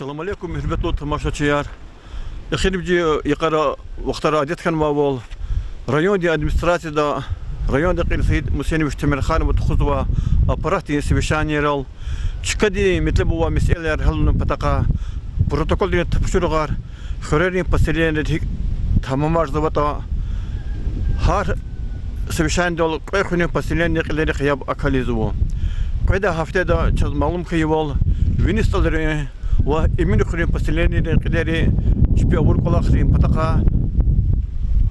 Assalamu alaikum hürmetli tamaşaçılar. Yaxinimci yuqarı vaqtlar adetkan mavol. Rayonda administratsiyada rayonda qil Said Musenevich Temirxan mutxuzwa aparati sevişaniral. Çıkadi metlab bu meseleler halının pataqa protokolden tapşırıqar. Xörerin paseleni tamamar zavata har sevişandol qoyxunin paseleni qilleri qiyab akalizu. Qayda haftada çaz malum qiyol Vinistaları ve emin kurin pasileni renkleri çıpı avur kolakrin pataka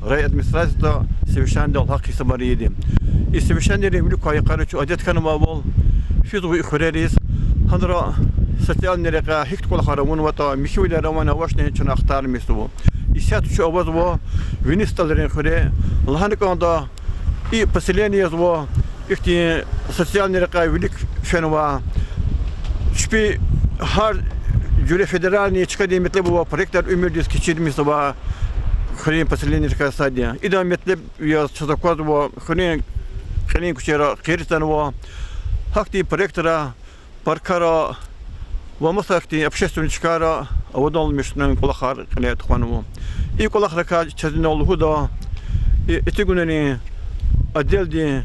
ray administrasyada sevişende hak isabariydi. Sevişende remli kayıkları çu adet kanı mabol fizu ikhreris handra sosyal nereka hikt kolakaramun ve ta mihiyle ramana vaşne çuna aktar misu. İsiyat şu avaz ve Vinistaları renkleri lahanıkanda i pasileni yazvo ikti sosyal nereka vilik fenva çıpı har Jüre federalni çıkadı metle bu projektler ümürdiz keçirmiş va xrin pasileni rikasadiya. İda metle ya çazakwaz va xrin kuçera qeristan va hakti projektera parkara va masakti общественничкара аводолмишнен колахар qile tuxanu. İ kolahra çazın oluhu da etigüneni отделди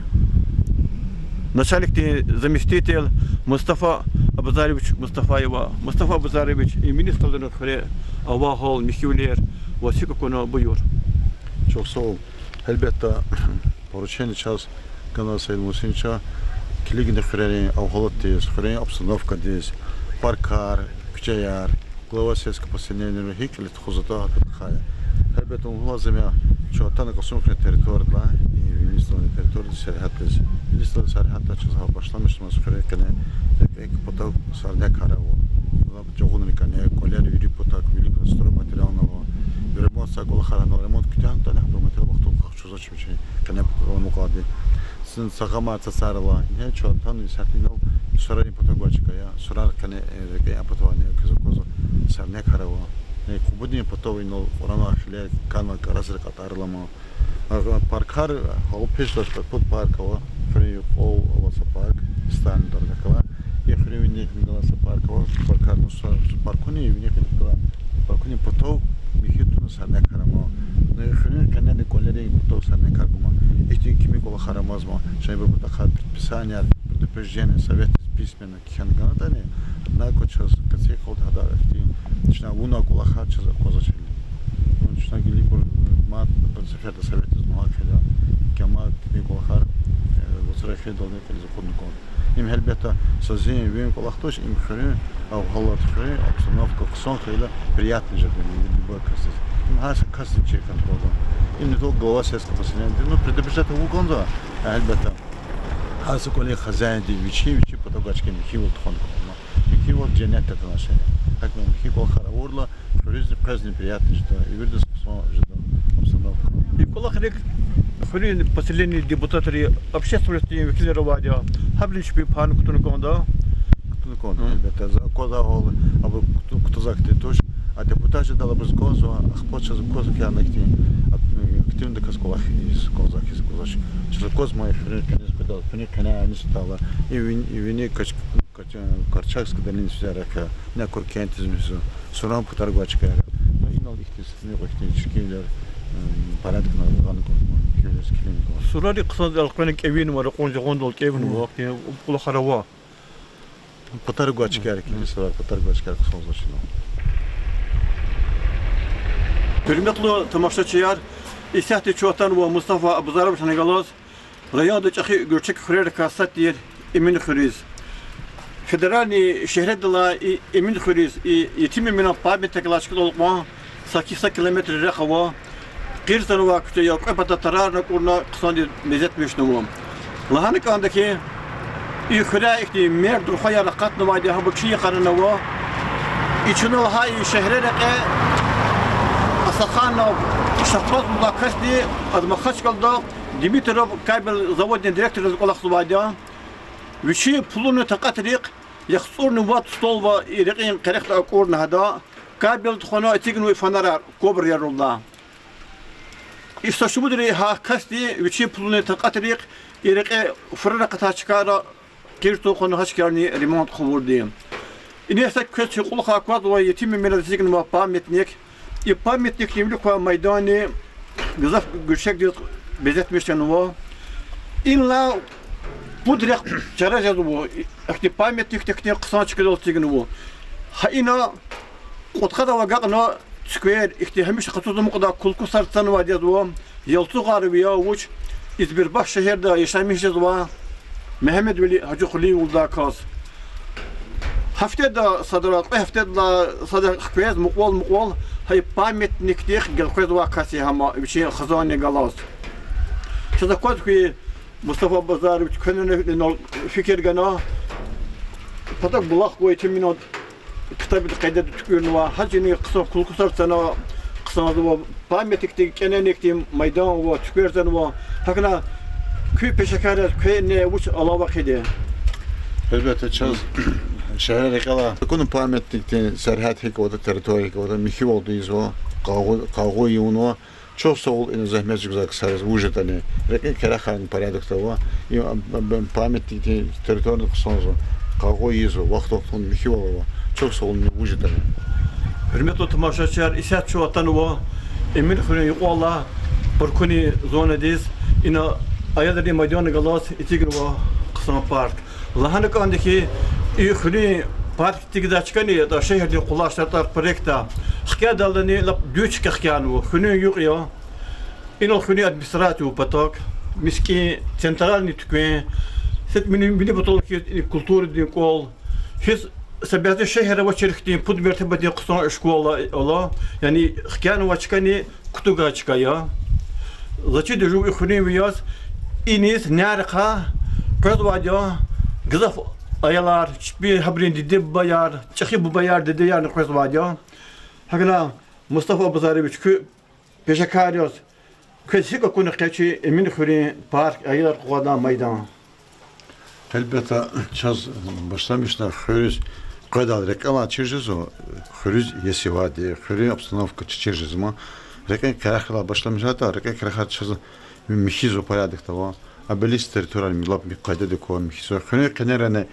начальник заместитель Mustafa Mustafa'yeva, Mustafa Abuzarevich и министрların xire avahol mihivler vasika konu buyur. Çok sağ ol. Elbette поручение час канал Said Musenevich kiligi xire avholat diye, xire обстановка diye, parkar, küçeyar, glava sesku поселения hikli txuzata xaya. Elbette lazım ya şu tane kasımlı teritoriyada Yunanistan'ın teritoriyada serhatız. Yunanistan serhatta çizha başlamıştım xire kene ek potak sarne kara o. Çoğunun kane koller yürü potak bilik stro materialna o. Remont sakol xarana remont kütüğün tane bu material vaktu kaçuza çünkü kane o muqadi. Sizin sakama tasarla ne şu tane sertino sorayı potak başka ya. Sorar kane ya potak ne kızı sarne kara o. Ne kubudni potovi no orana xile kanal karasır katarlama. Parkar o peşler pot park o. Free all was a park standard kala. Я хревенник мигался парковал, паркар нуса паркуни винекли кала. Паркуни потов михитуну сарне карама. Но хревенник канене коллери потов сарне каргума. Эти кими кола харамазма. Шай бы потахат предписания, предупреждения, советы письменно киханганатане. Однако час кацей ход хада. Чна уна кола хат час козачили. Он чна гили кор мат принципиально советы змахаля. Кема кими кола хар возрахи долне кали законный код. Им elbette созданием вин колахтош им хрен, а в халат хрен, обстановка ксон хрена приятный же для любой красоты. Им хаса кастинг чекан кода. Им не только голова сельского поселения, но предупреждать его гонза. Elbette хаса коли хозяин вичи потогачки михивол тхон кома. Михивол cennet отношения. Как мы михивол хараурла, туризм праздник приятный же, и вирдус ксон же обстановка. И колахрек xrin pasileni deputatları общественности vekilleri vadia. Habliç bir pan kutunu konuda. Kutunu konuda elbette. Koda ol, ama kutuzakti toş. A deputaci dala bez gozo, a počas gozo kjanakti. Aktivno da kaskolach iz kozak iz kozaš. Через коз мой френк не спитал, френк kana не стала. И вини Карчакска долина сярака, на коркентизм сурам потаргачка. Но инал ихтис не вахтинчикилер порядок на ганку. Surari qısad alqanik evin var, qonca qondol evin var, ki kula xarava. Потаргачка erkekli sırar, потаргачка kısonlaşıyor. Hürmetli tamaşaçılar, İsihti Çoğatan ve Mustafa Abuzarevich Hanagalos, rayonda çakı görçek xürer kasat diye emin xüriz. Federalni şehredala emin xüriz, yetim emin apabet teklaşkıl olma, 8 kilometre rekava, Qirsan va küte yok, epata tararna kurna qısandi mezet meşnum. Lahanik andaki İxra ihti mer durxaya raqat navadi habçi qarna va içinu hay şehrereke asakhan şahsat mudakasti az makhaç kaldı Dimitrov kabel zavodni direktör qolaq vadiya Vişi pulunu taqatriq yaxsurnu vat stol va iriqin qariqta kurna hada kabel txona etignu fanara kobr yarullah İşte şu budur ha kasti vişi pulunu taqatriq iriqe fırna qata çıkara kirto konu haşkarni remont xubur diyem. İnese kötü kulak akvat ve yetim milletizgin ve pametnik. Pametnik nimlik ve meydanı güzel gülşek diyor bezetmişken o. İnla bu direkt çarajaz bu. İşte pametnik teknik kısa çıkıyor olacağını bu. Ha ina Qotkada ve gaqna square işte hemiş qatuzum qada kulku sartsan va diyor bu. Yoltu garbiya uç İzmirbaş şehirde yaşamışız ve Mehmet Veli Hacı Kuli ulda kas. Haftada sadrat haftada sadak kwez muqwal hay pametnik diye gelkwez wa kasi hama bir şey khazani galas. Şada kwad ki Mustafa Bazar bir könüne fikir gana patak bulaq koy timinot kitabı kayda tükürün ve hacini kısa kulku sartsana kısa da pametnik kenenekti meydan ve tükürsen ve hakına köy peşekaret köy ne uç alava kedi. Elbette çaz şehre rekala. Konu pametlikte serhat hek o da teritori hek o da mihi oldu izvo. Kavgo yuno. Çok soğuk en zahmet güzel kısarız vücutane. Rekin kere xarın paradoxta var. Pametlikte teritori kısonzo. Kavgo izvo. Vaxt mihi oldu. Çok soğuk vücutane. Hürmetli tamaşaçılar, isat şu atan o emin xürün yuqalla bir kuni zona diz ina ayadari meydanı galas itigin o kısa park. Lahana kandaki xürün park tigda çıkanı da şehirde qulaşlar projekta. Xkiya dalını lap düç kıxyan o xürün yuq ya. İna xürün administratiw patak miski centralni tükün. Set bini botol ki kultur din kol. His سبعة الشهر وشركتين بود مرتبة قصة إشكال الله يعني خيانة وشكاني كتوجا شكايا ضجي دجو إخواني وياس إنيس نارقة قد واجا قذف أيلار شبي حبرين دي بيار شخي بيار دي يعني قد واجا هكذا مصطفى بزاري بشكو بشكاريوس كذا كنا قيشي من إخواني بارك أيلار قوانا ميدان. Elbette çaz başlamışlar xörüz qadal reklama çirjiz o xörüz yesivadi xörüz obstanovka çirjiz ma rekan karaxla başlamışlar da rekan karaxat çaz mihizo порядок того abelis territorial milap bir qayda de kon mihizo xörüz kenerene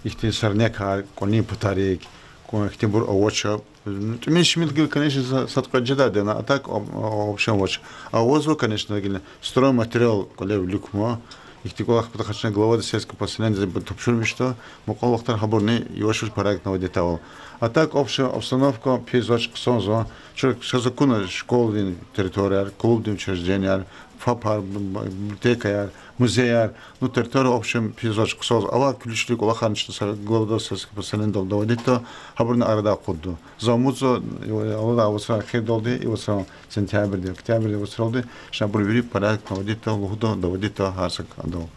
ihtisarne kar koni putarik kon ihtibur ovocha Мен шмилгил, конечно, садкаджада, а так вообще очень. А озо, конечно, стройматериал, коли в люкмо, их тиколах потахачна глава сельского поселения, топшурми что, моколохтар хабурни, йошуш проект наводитавал. А так общая обстановка, пейзаж, сонзо, что законы школы, территория, клубные учреждения, фапар, библиотека, музей, ну территория общем пейзаж, сонзо. Ава ключли колахан, что глава сельского поселения доводито, хабурни арада кодду. Замузо, алда австрал хедолди, и австрал сентябрь, октябрь, австралди, что провели проект наводито, лугудо доводито, харсак адол.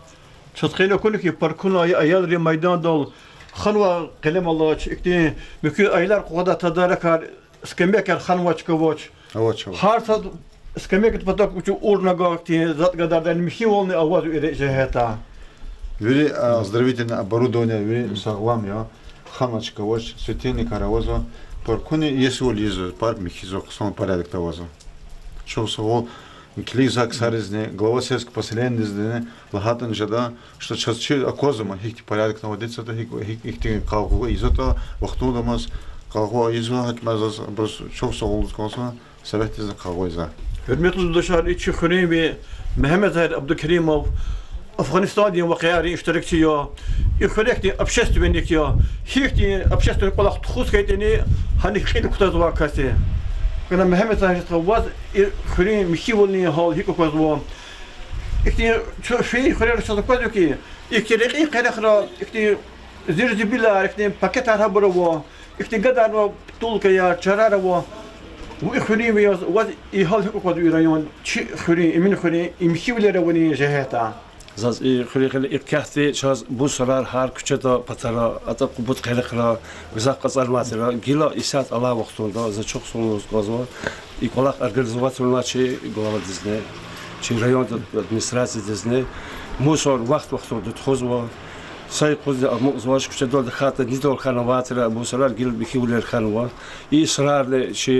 Şatqıyla kulki parkuna ayalri meydan dol xanwa qilem Allah ikti mükü aylar qoda tadarakar skembekar xanwa çkovoç Авачо. harsa skembek patak uçu urna gakti zat gadardan mihi olni avaz ere jehata. Вели оздоровительное оборудование, вели саглам, я ханочка, вот светильник, аравозо, паркуни, если у Лизы, парк Михизо, сон порядок того. Что саглам, Клизак сарезне, глава сельского поселения дезне, лагатан жада, что сейчас че акозама, хихти порядок наводится, то хихти калгу изото, вахту дамас, калгу изо, хатмазас, брос, что саглам скоса, совет из калгу иза. Hürmetli dostlar, içi Xüreymi, Mehmet Zahir Abdülkerimov, Afganistan'da vakıarı iştirakçı ya, İxürekti общественник ya, hikti общественник olarak tuğuz kaydeni, hani xili kutaz vakası. Kana Mehmet Zahir Tavaz, Xüreymi mihivolni hal hikokaz var. İkti şey Xüreymi şadıkaz ki, ikti reqi qerekra, ikti zirzibilar, ikti paket arabara var, ikti gadar var, tulka ya, çarara var. وإخواني وياز واد إيهال هكوكاد إيران شيء إخواني من إخواني إمشيولة رواني جهتا. زاز إخواني خلي إركحتي شاز بوسرار هار كشتا بطرا أتى قبض خلقنا وزاق قصر ماترا جيلا إسات الله وقتون دا زا çok sonuz gazwa İkolak organizasyonlar şey glava dizne şey rayon administrasiya dizne musor vaqtda txozwa سعی خود امروز کجا داد خاطر نیدال خانواده را بسیار گل بخیولی خانواده این سرار شی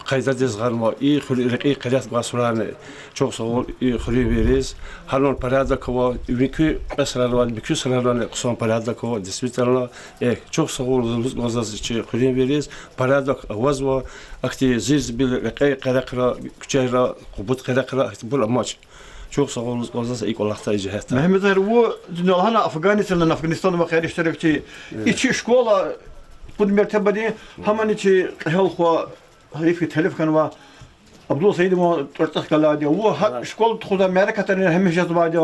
kayda dizgarma iyi xülü qiyat basurani çok sağ ol iyi xülü veriz halon parada kova mükü esrarlar mükü sırlarla son parada kova disvitarla çok sağ ol gazaz için xülü veriz parada avaz ve akti ziz bil qiyaqra küçera qubut qiyaqra bu maç çok sağ olun gazaz ilk olarak da cihetten Mehmet Zahir bu dünyalarına Afganistan'da ve khayr iştirakçı içi şkola bu mertebede hemen içi halkwa harifi telef kan ve Abdullah Said mu tortak kaladi o şkol tuğda Amerika'dan hem jazbadı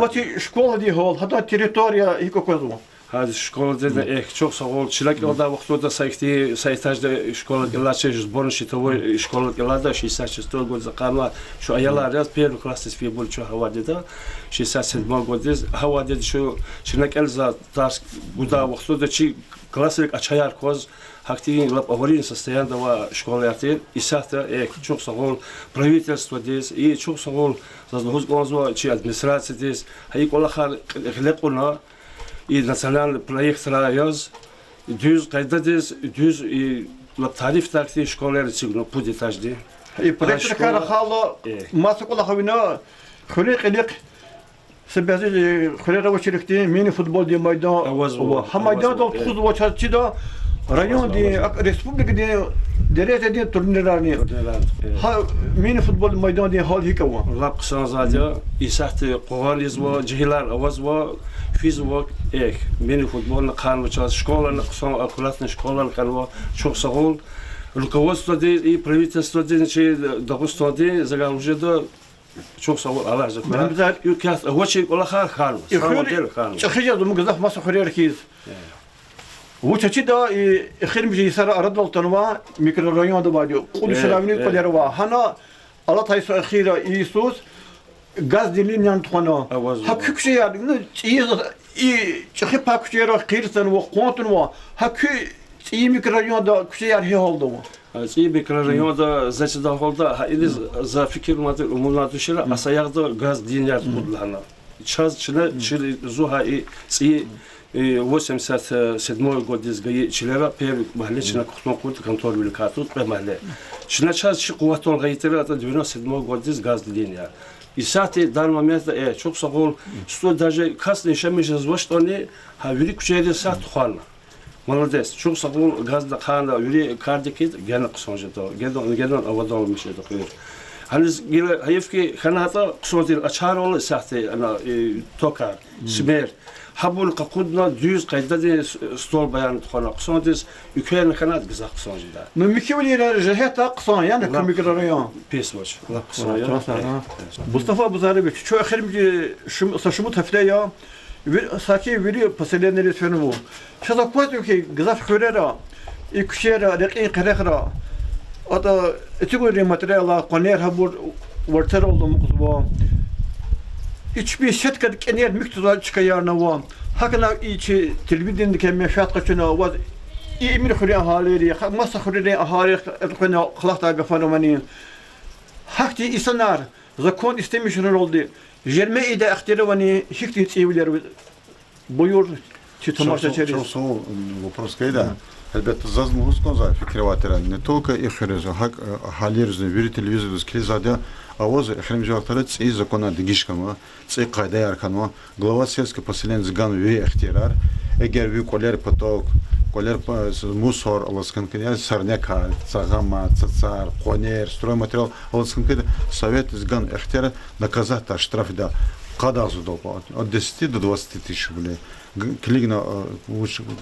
o ti şkola di hol hatta teritoriya hikokozu هذه الشكول دينا إيه شوف صغول شلك يوضع وقتو دا سايكتي سايتاج دا شكول إلا شيء جزبون شيء توي شكول إلا دا شيء ساش استول قول زقامة شو أيلا رياض بيرو كلاسيس في بول شو هوا دا شيء ساس ما قول ديز هوا دا شو شنك إلزا تاس قدا وقتو دا شيء كلاسيك أشياء كوز هكتين لب أولين سستيان دا شكول يعطين إساتا إيه شوف صغول правительство ديز إيه شوف صغول زازلوز قوزوا شيء أدمنستراتي ديز هيك والله خار خلقنا и национальный проект райоз düz kaydediz düz tarif taktiği şkolları çıkıyor bu detaylı. проект кара хало масыкула хавина хөрек себези хөрек вачирикти мини футбол ди майдан ха майдан да туз вачарчы да район ди республика ди derece ди турнирларны ха мини футбол майдан ди хал хикава Rab kısan zaten İsahti qoğaliz ve cihilar avaz ve fiz ve mini futbolunu kan ve çalış şkolarını kısan akulatını şkolarını kan ve çok sağ ol. Rukovodstvo и правительство şey Dağıstan di zaten уже da çok sağ ol Allah razı olsun. Yok hoçi ola xar. Çıkacağız bu gazaf masa xörerkiz. Bu çeçi da xir mi yisara arad oltanwa mikro rayonda var. Kul şeravini koder var. Hana Allah tayso axira İsus gaz dilin yan txana. Ha kükşe yani iyi çıkıp ha kükşe ra qirsan ve qontun ve ha kü iyi mikro rayonda kükşe yer he oldu mu? İyi mikro rayonda zaten da oldu. Ha iliz za fikir madır umurlar düşer. Asayaqda gaz dilin yan budlana. Çaz çile zuha iyi 87 год дизгаи чилера пер махалле чина кухтон курт контор вилкатут пе махалле чина час чи куватон гайтера ата 97 год диз газ линия и сати дар момент çok сагол что даже кас не шемиш звоштони ha вили кучеде сат хан молодец çok сагол газ да хана вили кардикит гена кусонжето гедон авадон мишето куйр Hani hayıfki kanata kusontir açar ol sahte ana tokar smer habul qaqudna düz qayda de stol bayan xona kusontir ükhen kanat gizaq kusonjida Mümkün jeheta qısan yani mikro rayon. pesmoch la kuson Mustafa Buzareviç şu axirimci şu tafle ya saki veri paselenleri sönü bu. Şada kwatyo ki gizaf xörera ikşera deqi qaraxra Ata etiqori materyala qoner habur vartar oldum quzba. Hiçbir şetkat kener müktuza çıkayarna va. Hakna içi telvidin kemer şat qaçına va emir xuri ahaleri masa xuri ahari qana xalaqta gafanomani. Hakti insanlar zakon istemişler oldu. Jerme ide ihtiravani hikti çevler buyur çitamaşa çeriz. Çok sağ ol. Вопрос kayda. Elbette zazmuz konza fikrevatera ne только ихреzo hak halirzo veri televizyon skilzada авоз хремжактара ци закона дигишкама ци қайда ярканма глава сельского поселения зган ве ихтирар эгер ви колер поток колер мусор аласканкия сарнека цагама цацар конер стройматериал аласканкия совет зган ихтирар наказать штраф да кадазу долго от 10 до 20 тысяч рублей клигна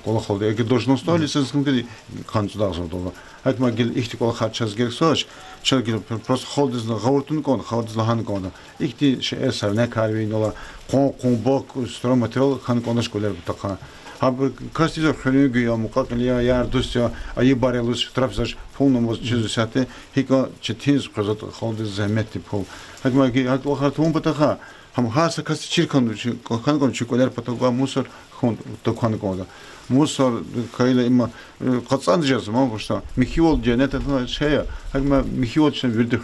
колохолда эгер должность аласканкия канцудазу долго Hakma gel ihtikol harçaz gerek soç. Çünkü просто холдиз на гауртун кон, холдиз на хан кон. Ихти ше эсер не карвин ола кон бок стройматериал хан конаш колер бутака. Хаб кастизо хренюгü ya mukakliya yardusya ayı barelus штрафзаш полному чизусяте хика четинз козат холдиз зahmetli pol. Hakma gel o hatun butaka. Ham hasa kasti çirkan хан кон чиколер потока мусор хон токан кон. Мусор кайла има кацан жазым ama başta Mihiol cennet etme şey hakma Mihiol için verdik.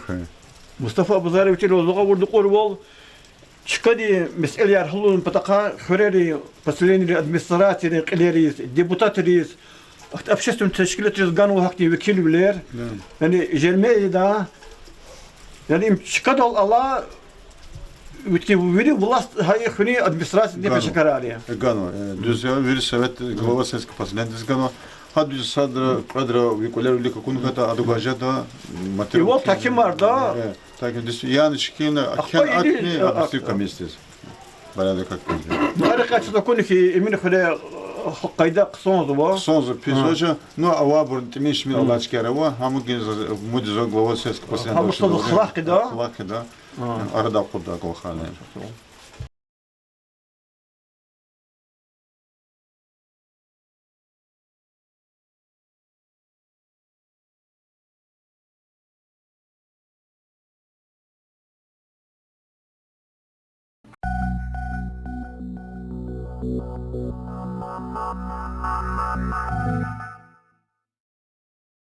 Mustafa Buzareviç'in ozuğa vurduk orbol. Çıkadı meseleler halun pataka xöreri pasileni administratiyadan qileriz deputatiriz общественную teşkilatı Gano hakti vekil bilir. Yani jelmeyi da yani çıkadal Allah Ütki bu veri власть hayır huni administrasyon diye bir karar ya. Гано, друзья, вир совет глава Советского Parlamento Гано. Hadi sadra kadra vikuler ülke kunukata adugajada И вот таким var da takim dis yani çıkıyla kan atni administratif komisyası. Barada как harika da konu ki emin khule qayda qsonzu bu. Сонза пизожа, но авабур тимиш мин алачкера ва хаму гез мудизо глава Советского Parlamento. Хаму что хлахи да. Хлахи да. Арада куда голхана. Thank you.